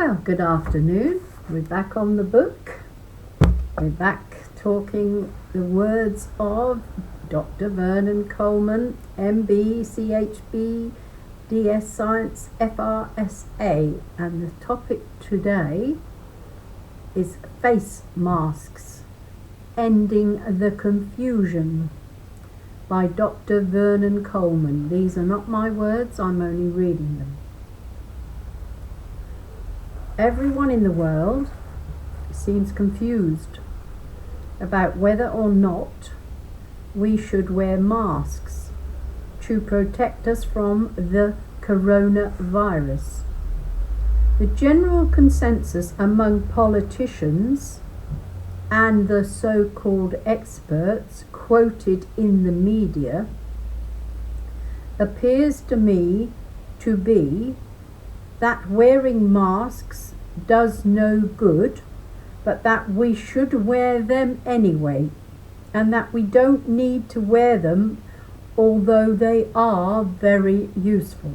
Well, good afternoon. We're back on the book. We're back talking the words of Dr. Vernon Coleman, MB, CHB, DS Science, FRSA. And the topic today is face masks, ending the confusion, by Dr. Vernon Coleman. These are not my words, I'm only reading them. Everyone in the world seems confused about whether or not we should wear masks to protect us from the coronavirus. The general consensus among politicians and the so-called experts quoted in the media appears to me to be that wearing masks does no good, but that we should wear them anyway, and that we don't need to wear them although they are very useful.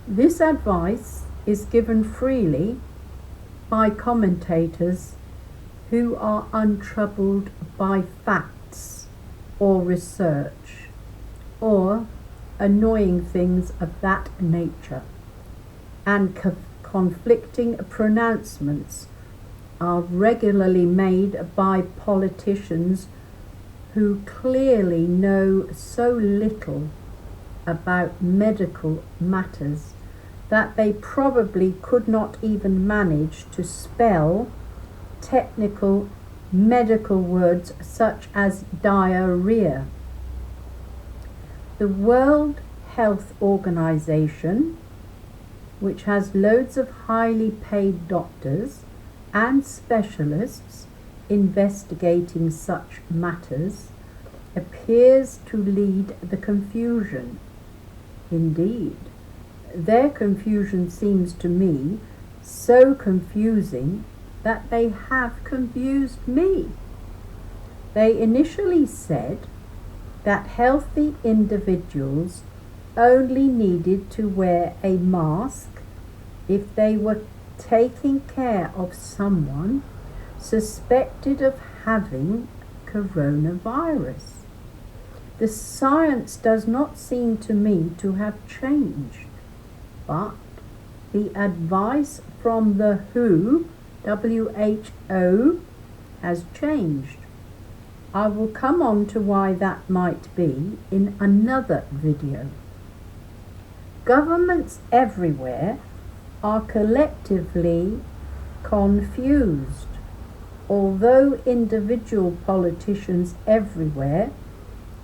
This advice is given freely by commentators who are untroubled by facts or research or annoying things of that nature, and conflicting pronouncements are regularly made by politicians who clearly know so little about medical matters that they probably could not even manage to spell technical medical words such as diarrhea. The World Health Organization, which has loads of highly paid doctors and specialists investigating such matters, appears to lead the confusion. Indeed, their confusion seems to me so confusing that they have confused me. They initially said that healthy individuals only needed to wear a mask if they were taking care of someone suspected of having coronavirus. The science does not seem to me to have changed, but the advice from the WHO has changed. I will come on to why that might be in another video. Governments everywhere are collectively confused, although individual politicians everywhere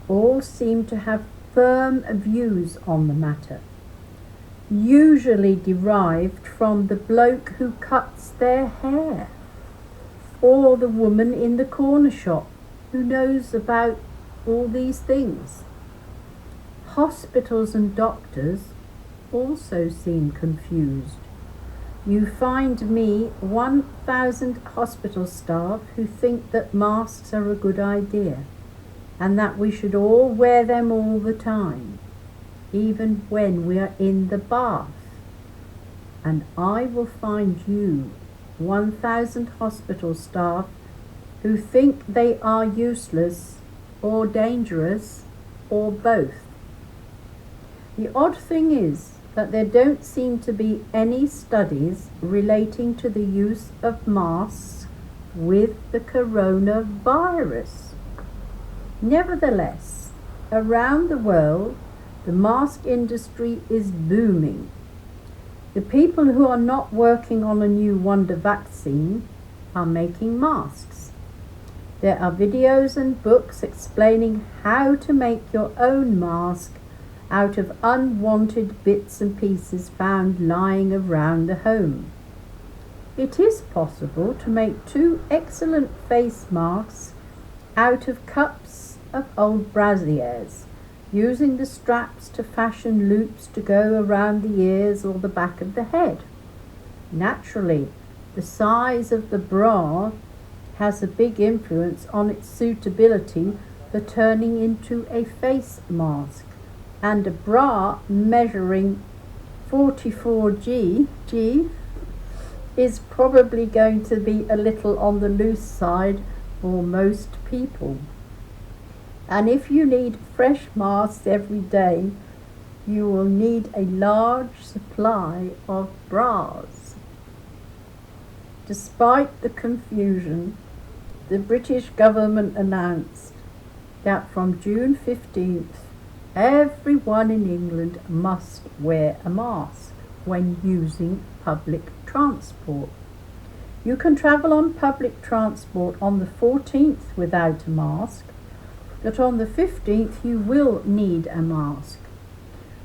all seem to have firm views on the matter, usually derived from the bloke who cuts their hair, or the woman in the corner shop who knows about all these things. Hospitals and doctors also seem confused. You find me 1,000 hospital staff who think that masks are a good idea and that we should all wear them all the time, even when we are in the bath. And I will find you 1,000 hospital staff who think they are useless or dangerous or both. The odd thing is that there don't seem to be any studies relating to the use of masks with the coronavirus. Nevertheless, around the world, the mask industry is booming. The people who are not working on a new wonder vaccine are making masks. There are videos and books explaining how to make your own mask out of unwanted bits and pieces found lying around the home. It is possible to make 2 excellent face masks out of cups of old brassieres, using the straps to fashion loops to go around the ears or the back of the head. Naturally, the size of the bra has a big influence on its suitability for turning into a face mask, and a bra measuring 44 G is probably going to be a little on the loose side for most people. And if you need fresh masks every day, you will need a large supply of bras. Despite the confusion, the British government announced that from June 15th, everyone in England must wear a mask when using public transport. You can travel on public transport on the 14th without a mask, but on the 15th you will need a mask,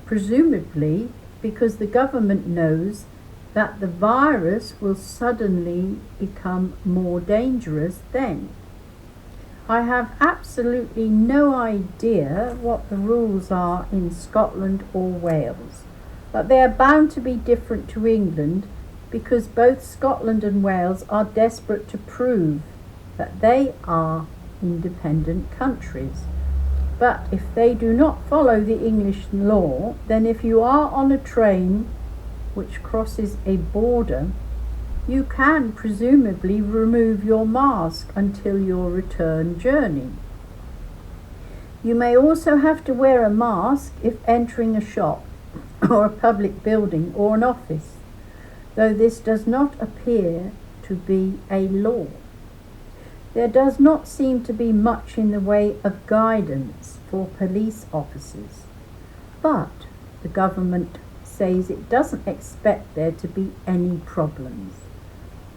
presumably because the government knows that the virus will suddenly become more dangerous then. I have absolutely no idea what the rules are in Scotland or Wales, but they are bound to be different to England because both Scotland and Wales are desperate to prove that they are independent countries. But if they do not follow the English law, then if you are on a train which crosses a border, you can presumably remove your mask until your return journey. You may also have to wear a mask if entering a shop or a public building or an office, though this does not appear to be a law. There does not seem to be much in the way of guidance for police officers, but the government says it doesn't expect there to be any problems.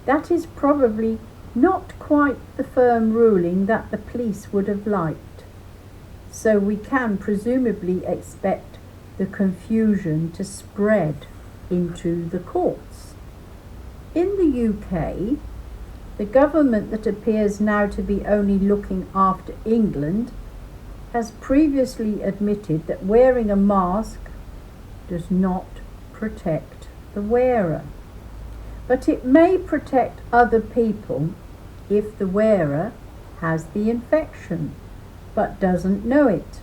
That is probably not quite the firm ruling that the police would have liked, so we can presumably expect the confusion to spread into the courts. In the UK, the government that appears now to be only looking after England has previously admitted that wearing a mask does not protect the wearer, but it may protect other people if the wearer has the infection but doesn't know it.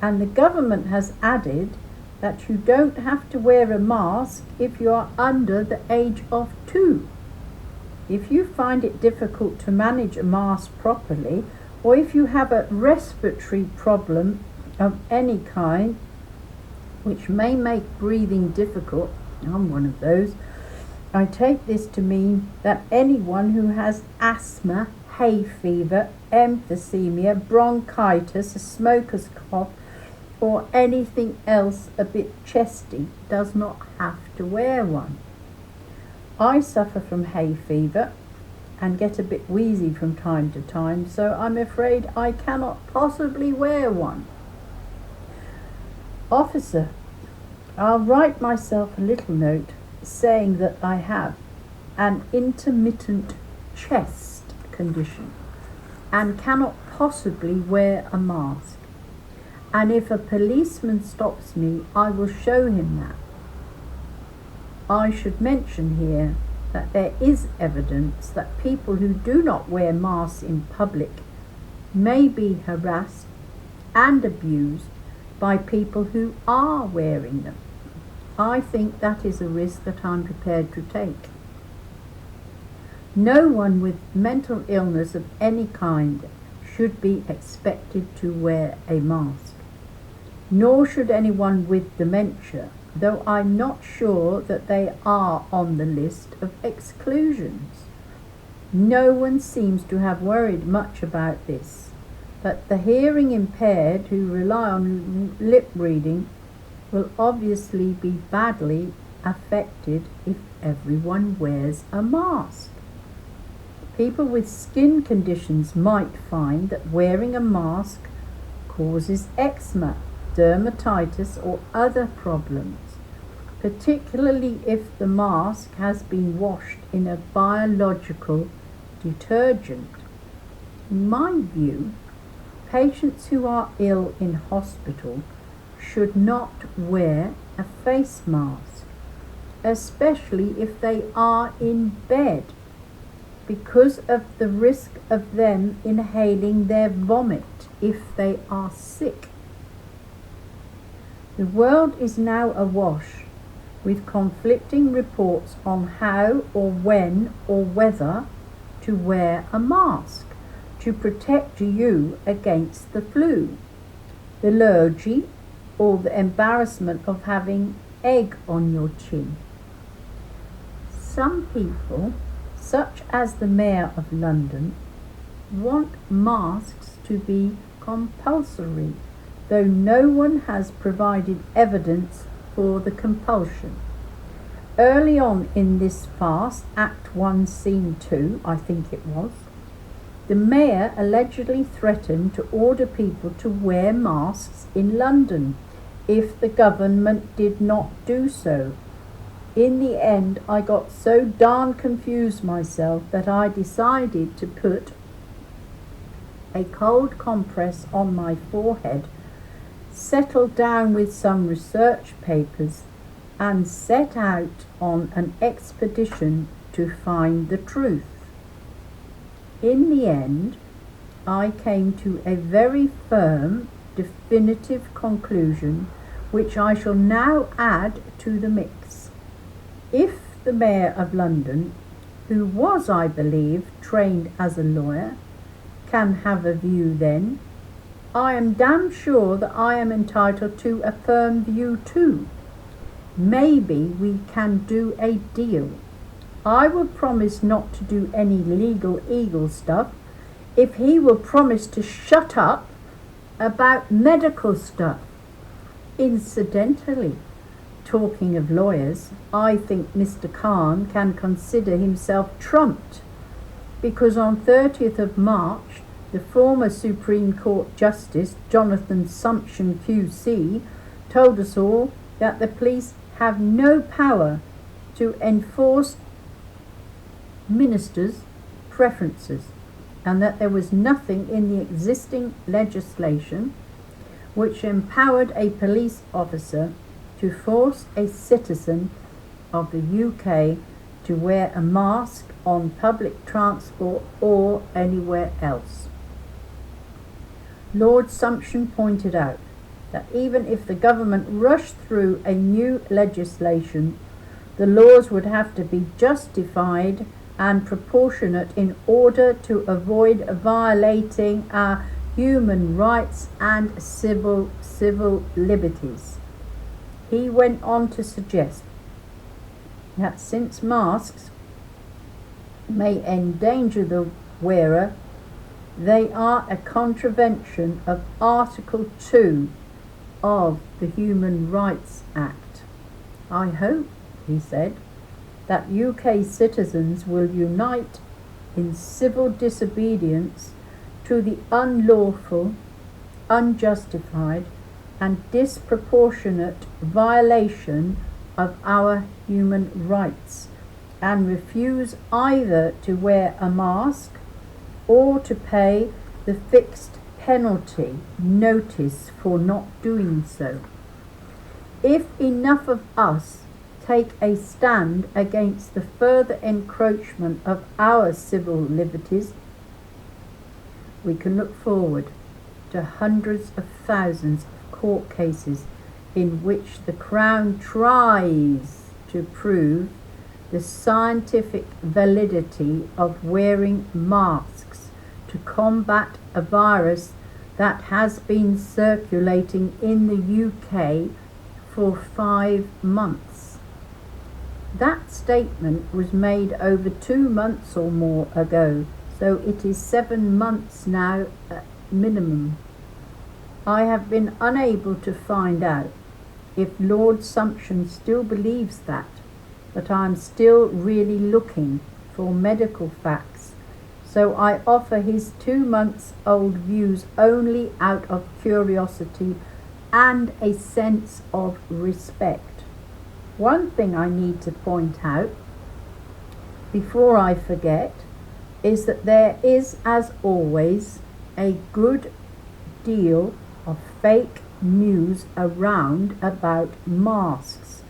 And the government has added that you don't have to wear a mask if you are under the age of 2. If you find it difficult to manage a mask properly, or if you have a respiratory problem of any kind, which may make breathing difficult, I'm one of those, I take this to mean that anyone who has asthma, hay fever, emphysema, bronchitis, a smoker's cough, or anything else a bit chesty does not have to wear one. I suffer from hay fever and get a bit wheezy from time to time, so I'm afraid I cannot possibly wear one. Officer, I'll write myself a little note saying that I have an intermittent chest condition and cannot possibly wear a mask. And if a policeman stops me, I will show him that. I should mention here that there is evidence that people who do not wear masks in public may be harassed and abused by people who are wearing them. I think that is a risk that I'm prepared to take. No one with mental illness of any kind should be expected to wear a mask, nor should anyone with dementia, though I'm not sure that they are on the list of exclusions. No one seems to have worried much about this, but the hearing impaired who rely on lip reading will obviously be badly affected if everyone wears a mask. People with skin conditions might find that wearing a mask causes eczema, dermatitis or other problems, particularly if the mask has been washed in a biological detergent. In my view, patients who are ill in hospital should not wear a face mask, especially if they are in bed, because of the risk of them inhaling their vomit if they are sick. The world is now awash with conflicting reports on how or when or whether to wear a mask to protect you against the flu, the allergy, or the embarrassment of having egg on your chin. Some people, such as the Mayor of London, want masks to be compulsory, though no one has provided evidence for the compulsion. Early on in this farce, Act 1, Scene 2, I think it was, the Mayor allegedly threatened to order people to wear masks in London if the government did not do so. In the end, I got so darn confused myself that I decided to put a cold compress on my forehead, settle down with some research papers, and set out on an expedition to find the truth. In the end, I came to a very firm, definitive conclusion, which I shall now add to the mix. If the Mayor of London, who was, I believe, trained as a lawyer, can have a view then, I am damn sure that I am entitled to a firm view too. Maybe we can do a deal. I will promise not to do any legal eagle stuff if he will promise to shut up about medical stuff. Incidentally, talking of lawyers, I think Mr. Khan can consider himself trumped, because on 30th of March, the former Supreme Court Justice Jonathan Sumption QC told us all that the police have no power to enforce ministers' preferences, and that there was nothing in the existing legislation which empowered a police officer to force a citizen of the UK to wear a mask on public transport or anywhere else. Lord Sumption pointed out that even if the government rushed through a new legislation, the laws would have to be justified and proportionate in order to avoid violating our human rights and civil liberties. He went on to suggest that since masks may endanger the wearer, they are a contravention of Article 2 of the Human Rights Act. I hope, he said, that UK citizens will unite in civil disobedience to the unlawful, unjustified, and disproportionate violation of our human rights, and refuse either to wear a mask or to pay the fixed penalty notice for not doing so. If enough of us take a stand against the further encroachment of our civil liberties, we can look forward to hundreds of thousands of court cases in which the Crown tries to prove the scientific validity of wearing masks to combat a virus that has been circulating in the UK for 5 months. That statement was made over 2 months or more ago, so it is 7 months now at minimum. I have been unable to find out if Lord Sumption still believes that, but I am still really looking for medical facts, so I offer his 2 months old views only out of curiosity and a sense of respect. One thing I need to point out before I forget is that there is, as always, a good deal of fake news around about masks.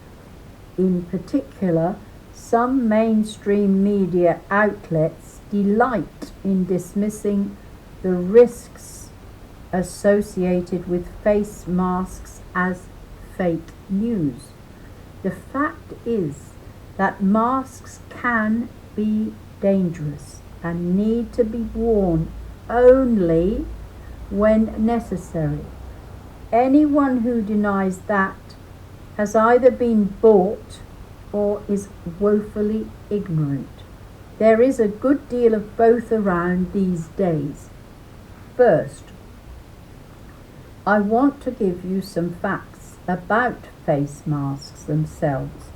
In particular, some mainstream media outlets delight in dismissing the risks associated with face masks as fake news. The fact is that masks can be dangerous and need to be worn only when necessary. Anyone who denies that has either been bought or is woefully ignorant. There is a good deal of both around these days. First, I want to give you some facts about face masks themselves,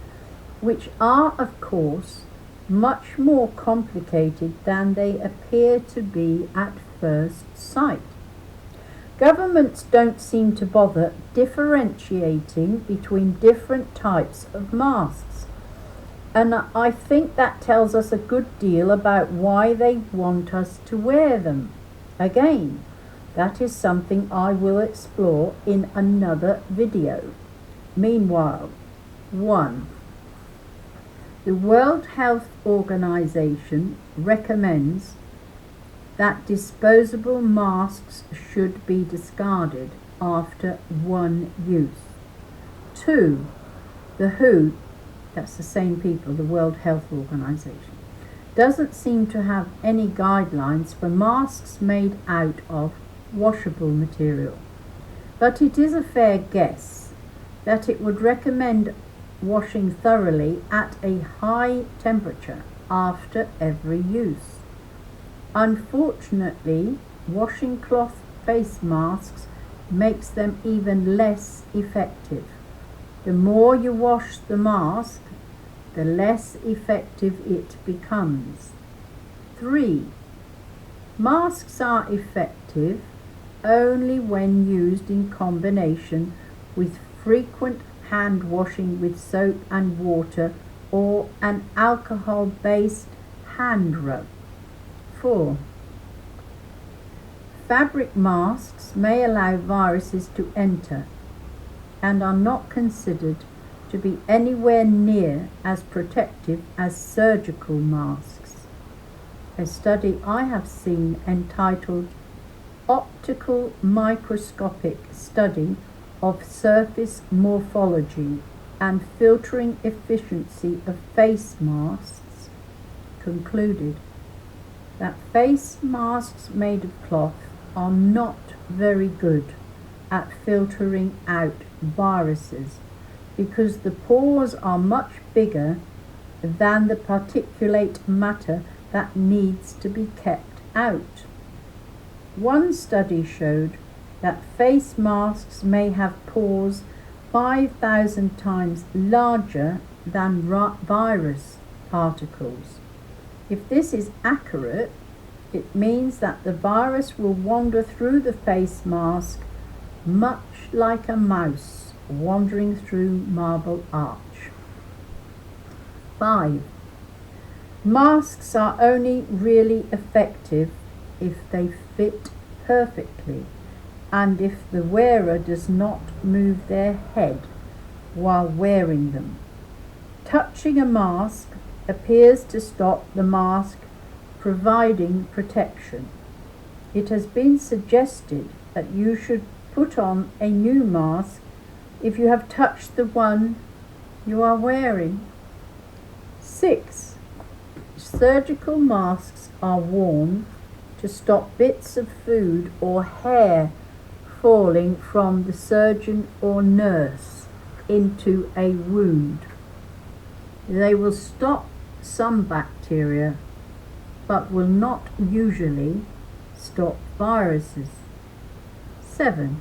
which are, of course, much more complicated than they appear to be at first sight. Governments don't seem to bother differentiating between different types of masks, and I think that tells us a good deal about why they want us to wear them. Again, that is something I will explore in another video. Meanwhile, 1. The World Health Organization recommends that disposable masks should be discarded after one use. 2. The WHO, that's the same people, the World Health Organization, doesn't seem to have any guidelines for masks made out of washable material, but it is a fair guess that it would recommend washing thoroughly at a high temperature after every use. Unfortunately, washing cloth face masks makes them even less effective. The more you wash the mask, the less effective it becomes. 3. Masks are effective only when used in combination with frequent hand washing with soap and water or an alcohol-based hand rub. 4. Fabric masks may allow viruses to enter and are not considered to be anywhere near as protective as surgical masks. A study I have seen entitled Optical Microscopic Study of Surface Morphology and Filtering Efficiency of Face Masks concluded that face masks made of cloth are not very good at filtering out viruses because the pores are much bigger than the particulate matter that needs to be kept out. One study showed that face masks may have pores 5,000 times larger than virus particles. If this is accurate, it means that the virus will wander through the face mask much like a mouse wandering through Marble Arch. 5. Masks are only really effective if they fit perfectly and if the wearer does not move their head while wearing them. Touching a mask appears to stop the mask providing protection. It has been suggested that you should put on a new mask if you have touched the one you are wearing. 6. Surgical masks are worn to stop bits of food or hair falling from the surgeon or nurse into a wound. They will stop some bacteria, but will not usually stop viruses. 7.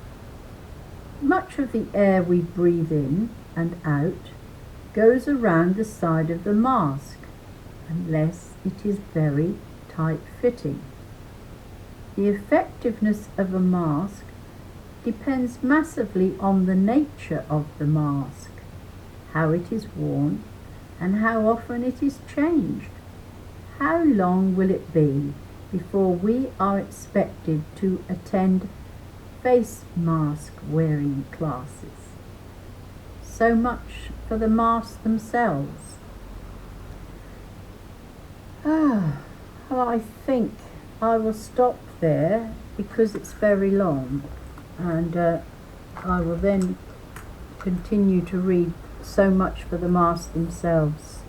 Much of the air we breathe in and out goes around the side of the mask, unless it is very tight-fitting. The effectiveness of a mask depends massively on the nature of the mask, how it is worn, and how often it is changed. How long will it be before we are expected to attend face mask wearing classes? So much for the masks themselves. Well, I think I will stop there because it's very long, and I will then continue to read so much for the masks themselves,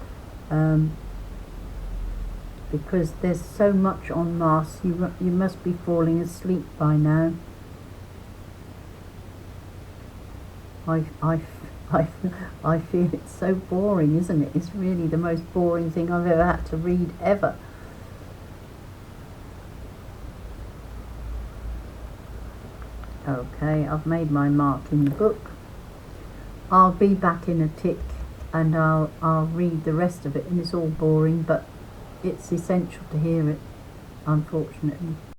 because there's so much on masks. You must be falling asleep by now. I feel it's so boring, isn't it? It's really the most boring thing I've ever had to read ever. Okay, I've made my mark in the book. I'll be back in a tick and I'll read the rest of it, and it's all boring, but it's essential to hear it, unfortunately.